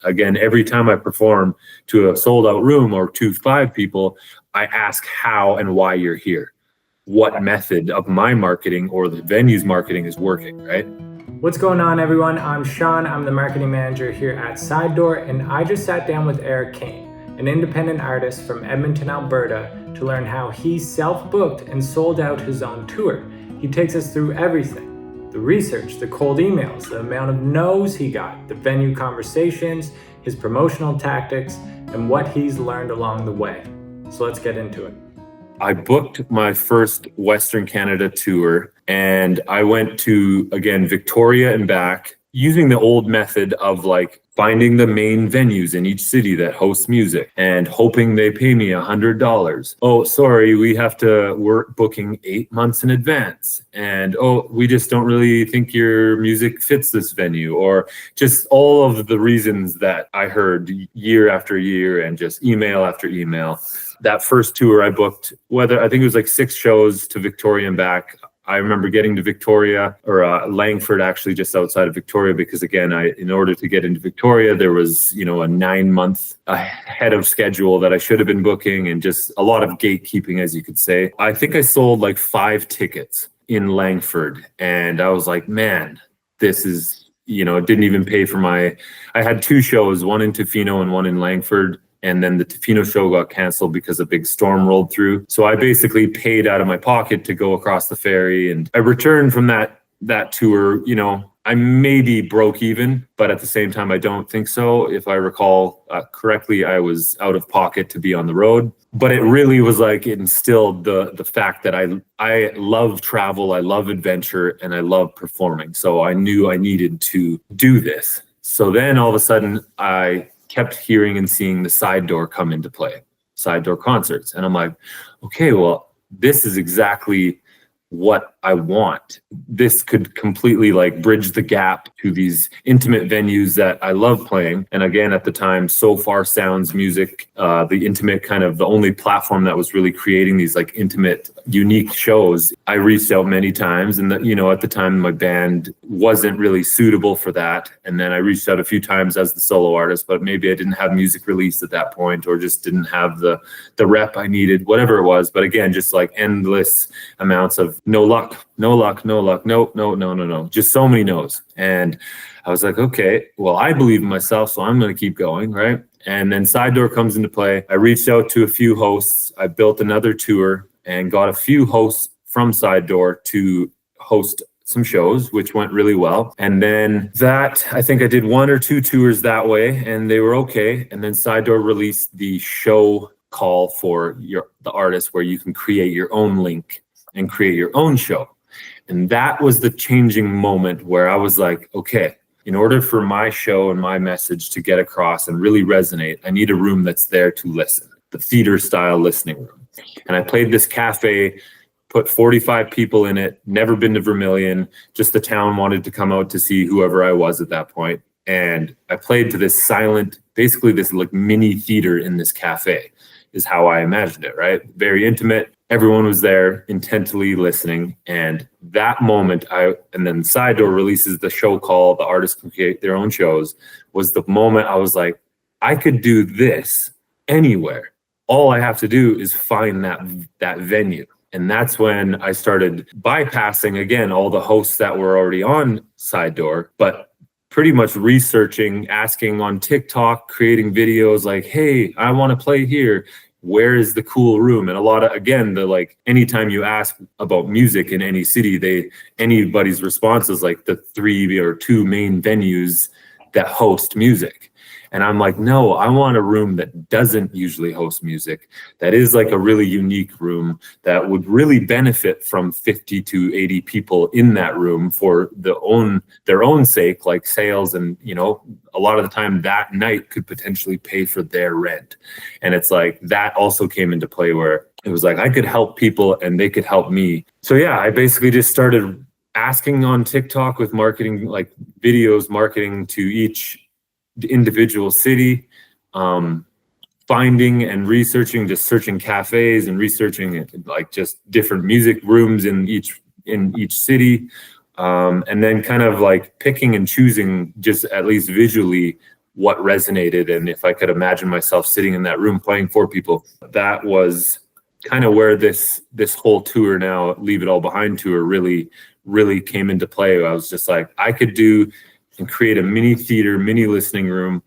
Again, every time I perform to a sold out room or to 5 people, I ask how and why you're here. What method of my marketing or the venue's marketing is working, right? What's going on, everyone? I'm Sean. I'm the marketing manager here at Side Door, and I just sat down with Eric Kane, an independent artist from Edmonton, Alberta, to learn how he self-booked and sold out his own tour. He takes us through everything: the research, the cold emails, the amount of no's he got, the venue conversations, his promotional tactics, and what he's learned along the way. So let's get into it. I booked my first Western Canada tour, and I went to, again, Victoria and back, using the old method of like finding the main venues in each city that host music and hoping they pay me $100. Oh, sorry, we have to work booking 8 months in advance. And oh, we just don't really think your music fits this venue, or just all of the reasons that I heard year after year and just email after email. That first tour I booked, I think it was like 6 shows to Victoria and back. I remember getting to Victoria, or Langford, actually just outside of Victoria, because again, in order to get into Victoria, there was, a 9 month ahead of schedule that I should have been booking, and just a lot of gatekeeping, as you could say. I think I sold like 5 tickets in Langford, and I was like, man, this is, it didn't even pay for I had 2 shows, one in Tofino and one in Langford. And then the Tofino show got canceled because a big storm rolled through. So I basically paid out of my pocket to go across the ferry. And I returned from that tour, I maybe broke even, but at the same time, I don't think so. If I recall correctly, I was out of pocket to be on the road. But it really was like, it instilled the fact that I love travel, I love adventure, and I love performing. So I knew I needed to do this. So then all of a sudden, I kept hearing and seeing the Side Door come into play, Side Door concerts. And I'm like, okay, well, this is exactly what I want. This could completely like bridge the gap to these intimate venues that I love playing. And again, at the time, So Far Sounds Music, the intimate kind of the only platform that was really creating these like intimate, unique shows. I reached out many times, and at the time my band wasn't really suitable for that. And then I reached out a few times as the solo artist, but maybe I didn't have music released at that point, or just didn't have the rep I needed, whatever it was. But again, just like endless amounts of no luck, no, just so many no's. And I was like, okay, well, I believe in myself, so I'm going to keep going, right? And then Side Door comes into play. I reached out to a few hosts. I built another tour and got a few hosts from Side Door to host some shows, which went really well. And then I think I did 1 or 2 tours that way, and they were okay. And then Side Door released the show call for the artist, where you can create your own link and create your own show. And that was the changing moment where I was like, okay, in order for my show and my message to get across and really resonate, I need a room that's there to listen, the theater style listening room. And I played this cafe, put 45 people in it, never been to Vermilion, just the town wanted to come out to see whoever I was at that point. And I played to this silent, basically this like mini theater in this cafe, is how I imagined it, right? Very intimate. Everyone was there intently listening. And that moment, and then Side Door releases the show call, the artists can create their own shows, was the moment I was like, I could do this anywhere. All I have to do is find that venue. And that's when I started bypassing, again, all the hosts that were already on Side Door, but pretty much researching, asking on TikTok, creating videos like, hey, I want to play here. Where is the cool room? And a lot of, again, anytime you ask about music in any city, anybody's response is like the 3 or 2 main venues that host music. And I'm like, no, I want a room that doesn't usually host music, that is like a really unique room that would really benefit from 50 to 80 people in that room for their own sake, like sales. And, a lot of the time that night could potentially pay for their rent. And it's like, that also came into play where it was like, I could help people and they could help me. So yeah, I basically just started asking on TikTok with marketing, like videos, marketing to each individual city, finding and researching, just searching cafes and researching like just different music rooms in each city, and then kind of like picking and choosing, just at least visually, what resonated. And if I could imagine myself sitting in that room playing for people, that was kind of where this whole tour now, Leave It All Behind tour, really came into play. I was just like, I could do and create a mini theater, mini listening room,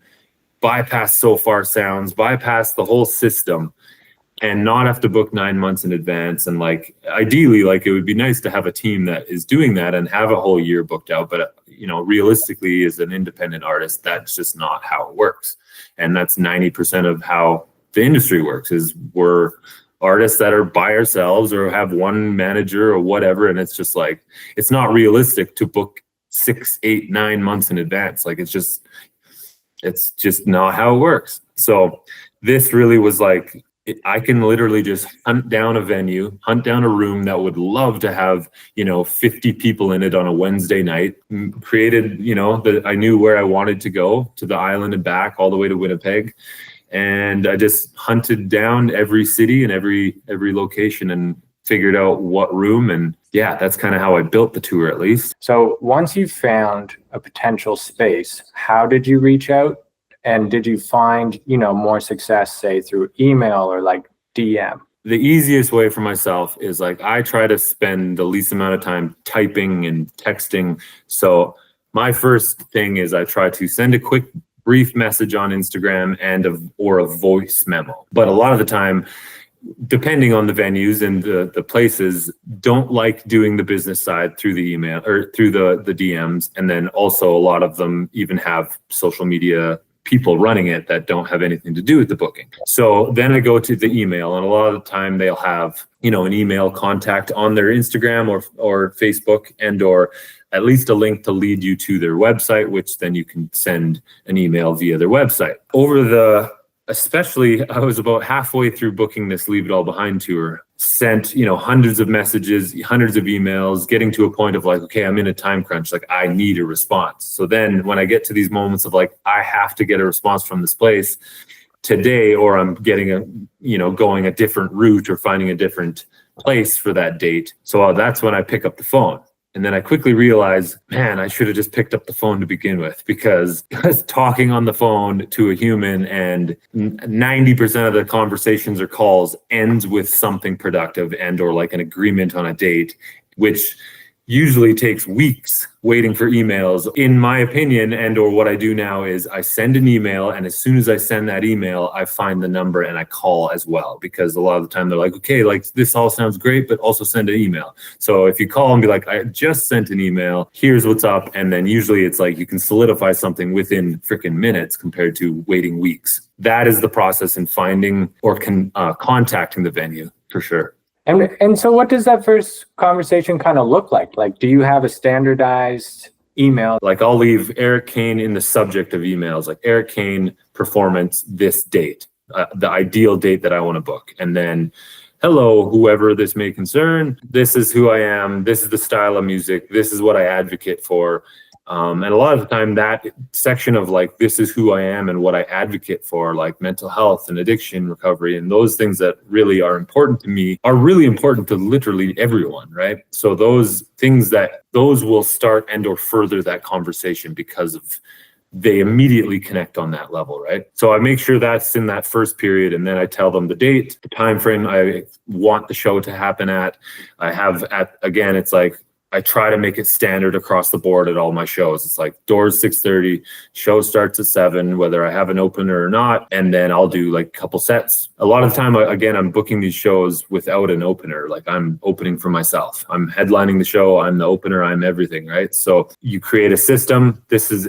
bypass so far sounds, bypass the whole system, and not have to book 9 months in advance. And like, ideally, like, it would be nice to have a team that is doing that and have a whole year booked out. But, you know, realistically, as an independent artist, that's just not how it works. And that's 90% of how the industry works, is we're artists that are by ourselves or have one manager or whatever. And it's just like, it's not realistic to book 6, 8, 9 months in advance. Like, it's just not how it works. So this really was like, I can literally just hunt down a venue, hunt down a room that would love to have, 50 people in it on a Wednesday night, created, I knew where I wanted to go, to the island and back, all the way to Winnipeg. And I just hunted down every city and every location and figured out what room. And yeah, that's kind of how I built the tour, at least. So once you found a potential space, how did you reach out? And did you find, more success, say, through email or like DM? The easiest way for myself is like, I try to spend the least amount of time typing and texting. So my first thing is I try to send a quick brief message on Instagram or a voice memo. But a lot of the time, depending on the venues and the places, don't like doing the business side through the email or through the DMs. And then also a lot of them even have social media people running it that don't have anything to do with the booking. So then I go to the email, and a lot of the time they'll have, an email contact on their Instagram or Facebook, or at least a link to lead you to their website, which then you can send an email via their website. Especially, I was about halfway through booking this Leave It All Behind tour, sent, hundreds of messages, hundreds of emails, getting to a point of like, okay, I'm in a time crunch. Like, I need a response. So then when I get to these moments of like, I have to get a response from this place today, or I'm getting going a different route or finding a different place for that date. So that's when I pick up the phone. And then I quickly realized, man, I should have just picked up the phone to begin with, because talking on the phone to a human, and 90% of the conversations or calls ends with something productive or like an agreement on a date, which usually takes weeks waiting for emails, in my opinion. Or what I do now is I send an email, and as soon as I send that email, I find the number and I call as well, because a lot of the time they're like, okay, like, this all sounds great, but also send an email. So if you call and be like, I just sent an email, here's what's up. And then usually it's like you can solidify something within freaking minutes compared to waiting weeks. That is the process in finding or contacting the venue, for sure. And so what does that first conversation kind of look like? Like, do you have a standardized email? Like, I'll leave Eric Kane in the subject of emails, like Eric Kane performance this date, the ideal date that I want to book. And then, hello, whoever this may concern, this is who I am. This is the style of music. This is what I advocate for. And a lot of the time that section of like, this is who I am and what I advocate for, like mental health and addiction recovery, and those things that really are important to me are really important to literally everyone, right? So those will start or further that conversation, because they immediately connect on that level, right? So I make sure that's in that first period, and then I tell them the date, the time frame I want the show to happen at. It's like, I try to make it standard across the board at all my shows. It's like, doors 6:30, show starts at 7, whether I have an opener or not. And then I'll do like a couple sets. A lot of the time, I'm booking these shows without an opener. Like, I'm opening for myself. I'm headlining the show. I'm the opener. I'm everything, right? So you create a system.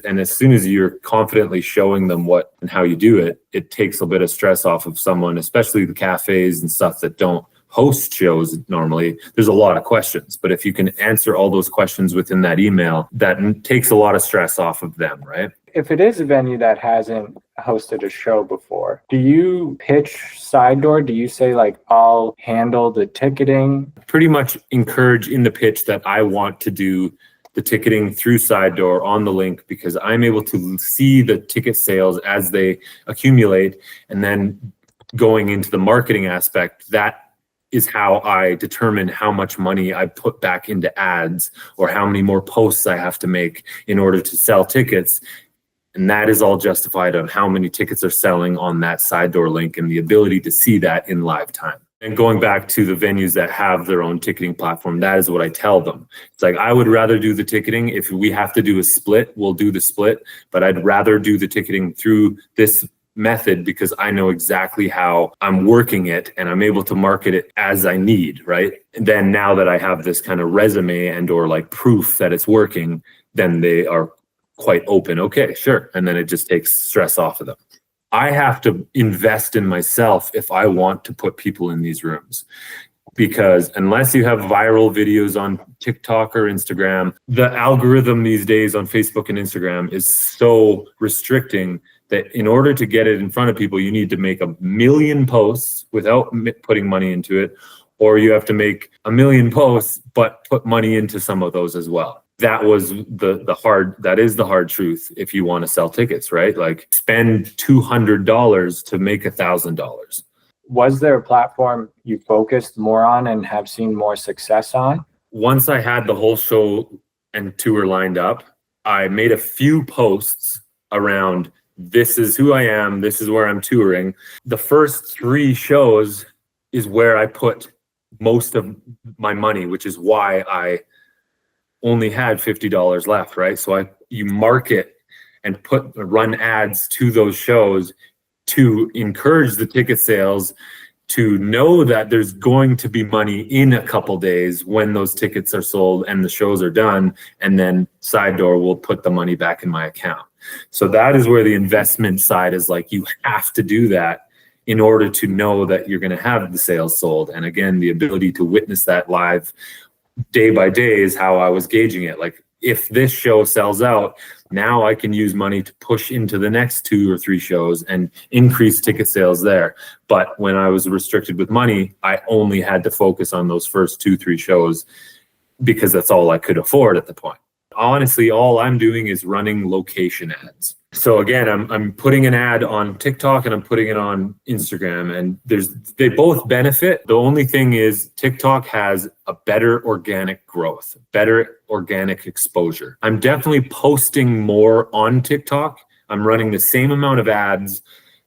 And as soon as you're confidently showing them what and how you do it, it takes a bit of stress off of someone, especially the cafes and stuff that don't host shows. Normally there's a lot of questions, but if you can answer all those questions within that email, that takes a lot of stress off of them, right? If it is a venue that hasn't hosted a show before, do you pitch Side Door? Do you say like, I'll handle the ticketing? Pretty much encourage in the pitch that I want to do the ticketing through Side Door on the link, because I'm able to see the ticket sales as they accumulate. And then going into the marketing aspect, that is how I determine how much money I put back into ads, or how many more posts I have to make in order to sell tickets. And that is all justified on how many tickets are selling on that side door link and the ability to see that in live time. And going back to the venues that have their own ticketing platform, that is what I tell them. It's like, I would rather do the ticketing. If we have to do a split, we'll do the split, but I'd rather do the ticketing through this method because I know exactly how I'm working it and I'm able to market it as I need, right? And then now that I have this kind of resume and or like proof that it's working, then they are quite open. Okay, sure. And then it just takes stress off of them. I have to invest in myself if I want to put people in these rooms, because unless you have viral videos on TikTok or Instagram, the algorithm these days on Facebook and Instagram is so restricting that in order to get it in front of people, you need to make 1 million posts without putting money into it, or you have to make 1 million posts but put money into some of those as well. That was that is the hard truth if you want to sell tickets, right? Like spend $200 to make $1,000. Was there a platform you focused more on and have seen more success on? Once I had the whole show and tour lined up, I made a few posts around, this is who I am, this is where I'm touring. The first 3 shows is where I put most of my money, which is why I only had $50 left, right? So you market and run ads to those shows to encourage the ticket sales, to know that there's going to be money in a couple days when those tickets are sold and the shows are done, and then Side Door will put the money back in my account. So that is where the investment side is like, you have to do that in order to know that you're going to have the sales sold. And again, the ability to witness that live day by day is how I was gauging it. Like, if this show sells out, now I can use money to push into the next 2 or 3 shows and increase ticket sales there. But when I was restricted with money, I only had to focus on those first 2-3 shows because that's all I could afford at the point. Honestly, all I'm doing is running location ads. So again, I'm putting an ad on TikTok and I'm putting it on Instagram, and they both benefit. The only thing is TikTok has a better organic growth, better organic exposure. I'm definitely posting more on TikTok. I'm running the same amount of ads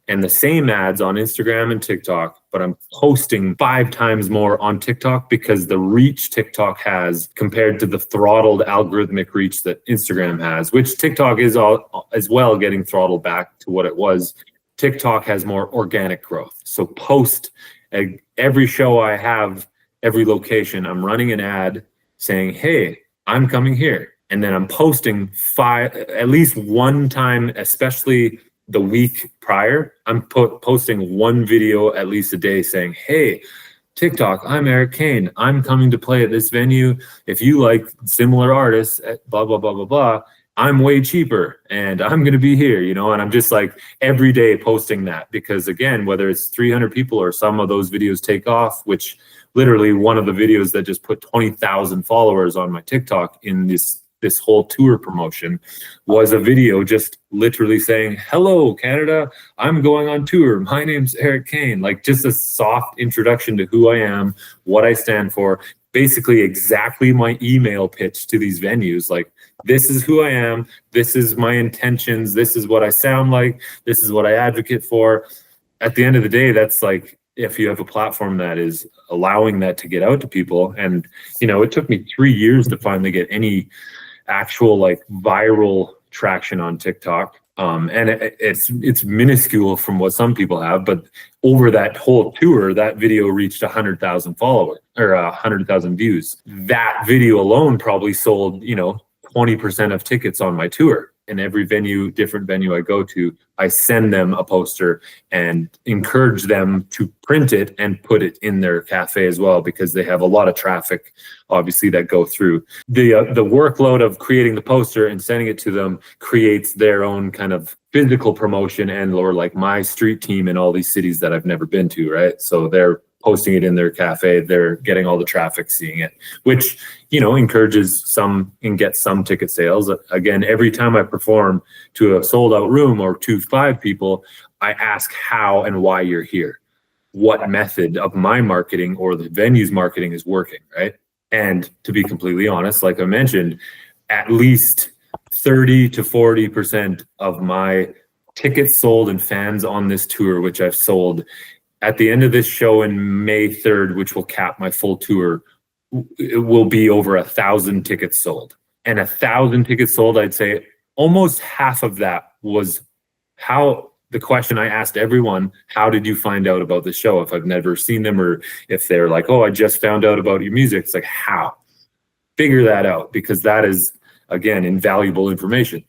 and the same ads on Instagram and TikTok, but I'm posting 5 times more on TikTok because the reach TikTok has compared to the throttled algorithmic reach that Instagram has, which TikTok is as well getting throttled back to what it was. TikTok has more organic growth. So every show I have, every location, I'm running an ad saying, hey, I'm coming here. And then I'm posting at least one time, especially the week prior, I'm posting 1 video at least a day saying, hey, TikTok, I'm Eric Kane. I'm coming to play at this venue. If you like similar artists, blah, blah, blah, blah, blah, I'm way cheaper and I'm going to be here, and I'm just like every day posting that, because again, whether it's 300 people or some of those videos take off, which literally one of the videos that just put 20,000 followers on my TikTok in this whole tour promotion was a video just literally saying, hello, Canada, I'm going on tour. My name's Eric Kane. Like, just a soft introduction to who I am, what I stand for, basically exactly my email pitch to these venues. Like, this is who I am. This is my intentions. This is what I sound like. This is what I advocate for. At the end of the day, that's like, if you have a platform that is allowing that to get out to people. And, it took me 3 years to finally get any actual like viral traction on TikTok. And it's minuscule from what some people have, but over that whole tour, that video reached 100,000 followers or 100,000 views. That video alone probably sold, 20% of tickets on my tour. And every different venue I go to, I send them a poster and encourage them to print it and put it in their cafe as well, because they have a lot of traffic, obviously, that go through. The workload of creating the poster and sending it to them creates their own kind of physical promotion or like my street team in all these cities that I've never been to, right? So they're posting it in their cafe, they're getting all the traffic seeing it, which, encourages some and gets some ticket sales. Again, every time I perform to a sold out room or to 5 people, I ask how and why you're here. What method of my marketing or the venue's marketing is working, right? And to be completely honest, like I mentioned, at least 30 to 40% of my tickets sold and fans on this tour, which I've sold at the end of this show in May 3rd, which will cap my full tour, it will be over 1,000 tickets sold. And 1,000 tickets sold, I'd say almost half of that was the question I asked everyone, how did you find out about the show? If I've never seen them, or if they're like, oh, I just found out about your music. It's like, how? Figure that out, because that is, again, invaluable information.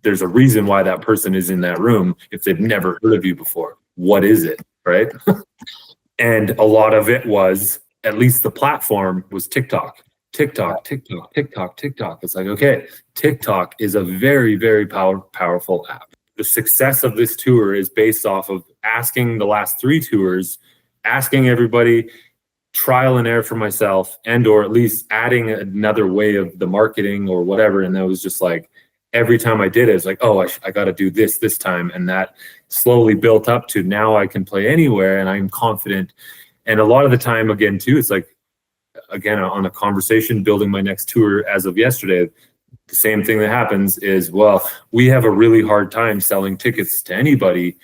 There's a reason why that person is in that room if they've never heard of you before. What is it, right? And a lot of it was, at least the platform was TikTok. TikTok. It's like, okay, TikTok is a very, very powerful app. The success of this tour is based off of asking the last 3 tours, asking everybody, trial and error for myself, and or at least adding another way of the marketing or whatever. And that was just like, every time I did it, it's like, oh, I got to do this time. And that slowly built up to now I can play anywhere and I'm confident. And a lot of the time, again, too, it's like, again, on a conversation, building my next tour as of yesterday, the same thing that happens is, well, we have a really hard time selling tickets to anybody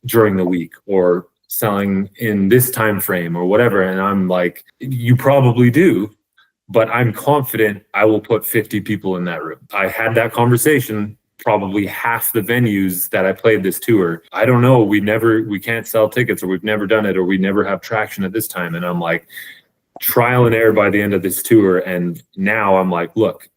during the week or selling in this time frame or whatever. And I'm like, you probably do, but I'm confident I will put 50 people in that room. I had that conversation, probably half the venues that I played this tour. I don't know, we can't sell tickets, or we've never done it, or we never have traction at this time. And I'm like, trial and error by the end of this tour. And now I'm like, look,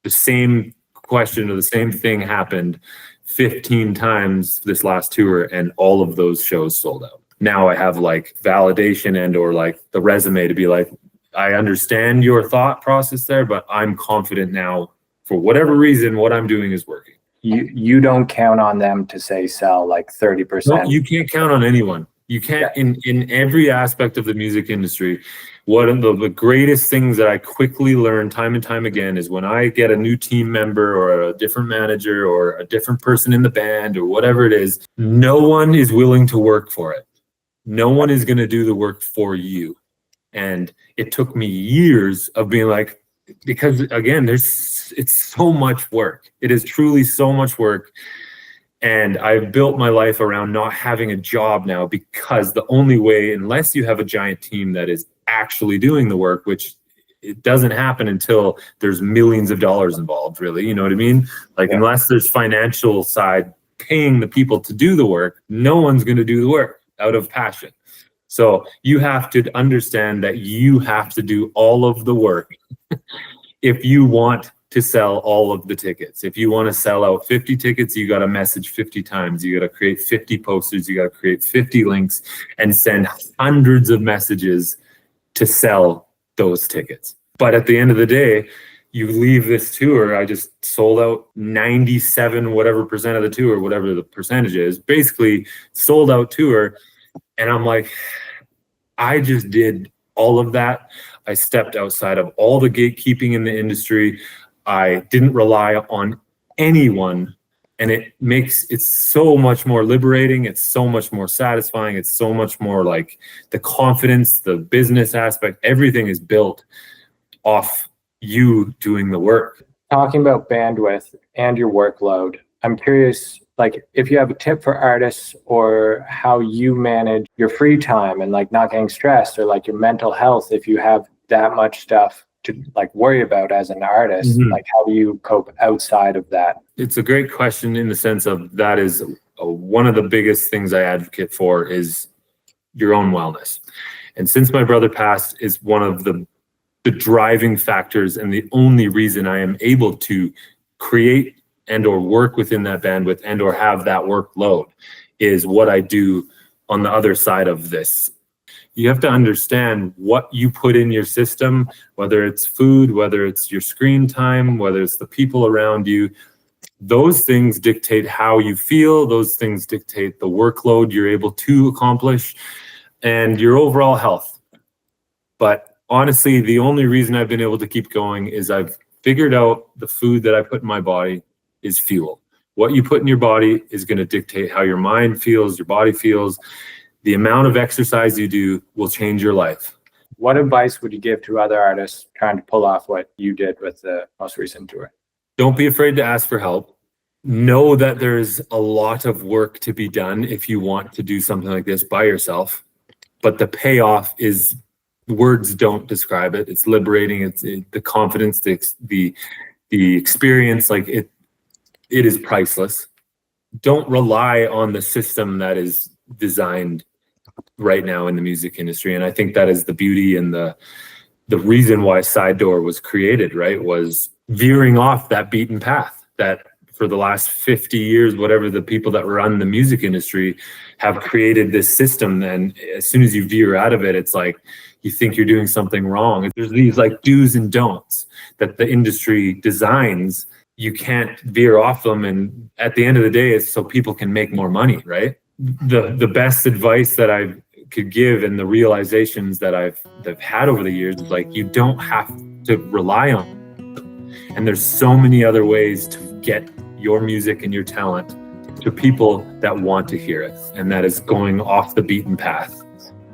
the same question or the same thing happened 15 times this last tour, and all of those shows sold out. Now I have like validation and or like the resume to be like, I understand your thought process there, but I'm confident now, for whatever reason, what I'm doing is working. You don't count on them to say sell like 30%. No, you can't count on anyone. You can't, in every aspect of the music industry. One of the greatest things that I quickly learned time and time again is when I get a new team member or a different manager or a different person in the band or whatever it is, no one is willing to work for it. No one is going to do the work for you. And it took me years of being like, because again, it's so much work. It is truly so much work. And I've built my life around not having a job now, because the only way, unless you have a giant team that is actually doing the work, which it doesn't happen until there's millions of dollars involved, really, you know what I mean? Like, unless there's financial side paying the people to do the work, no one's going to do the work out of passion. So you have to understand that you have to do all of the work if you want to sell all of the tickets. If you want to sell out 50 tickets, you got to message 50 times. You got to create 50 posters. You got to create 50 links and send hundreds of messages to sell those tickets. But at the end of the day, you leave this tour. I just sold out 97 whatever percent of the tour, whatever the percentage is, basically sold out tour. And I'm like, I just did all of that. I stepped outside of all the gatekeeping in the industry. I didn't rely on anyone, and it's so much more liberating. It's so much more satisfying. It's so much more like the confidence, the business aspect, everything is built off you doing the work. Talking about bandwidth and your workload, I'm curious, like, if you have a tip for artists or how you manage your free time and like not getting stressed, or like your mental health, if you have that much stuff to like worry about as an artist, like how do you cope outside of that? It's a great question, in the sense of that is one of the biggest things I advocate for is your own wellness. And since my brother passed, is one of the driving factors and the only reason I am able to create and or work within that bandwidth and or have that workload is what I do on the other side of this. You have to understand what you put in your system, whether it's food, whether it's your screen time, whether it's the people around you. Those things dictate how you feel. Those things dictate the workload you're able to accomplish and your overall health. But honestly, the only reason I've been able to keep going is I've figured out the food that I put in my body is fuel. What you put in your body is going to dictate how your mind feels, your body feels. The amount of exercise you do will change your life. What advice would you give to other artists trying to pull off what you did with the most recent tour? Don't be afraid to ask for help. Know that there's a lot of work to be done if you want to do something like this by yourself. But the payoff is, words don't describe it. It's liberating. It's the confidence, the experience. Like it is priceless. Don't rely on the system that is designed right now in the music industry. And I think that is the beauty and the reason why Side Door was created, right? Was veering off that beaten path that for the last 50 years, whatever, the people that run the music industry have created this system. And as soon as you veer out of it, it's like you think you're doing something wrong. There's these like do's and don'ts that the industry designs. You can't veer off them. And at the end of the day, it's so people can make more money, right? The best advice that I could give and the realizations that I've had over the years is like, you don't have to rely on them. And there's so many other ways to get your music and your talent to people that want to hear it. And that is going off the beaten path.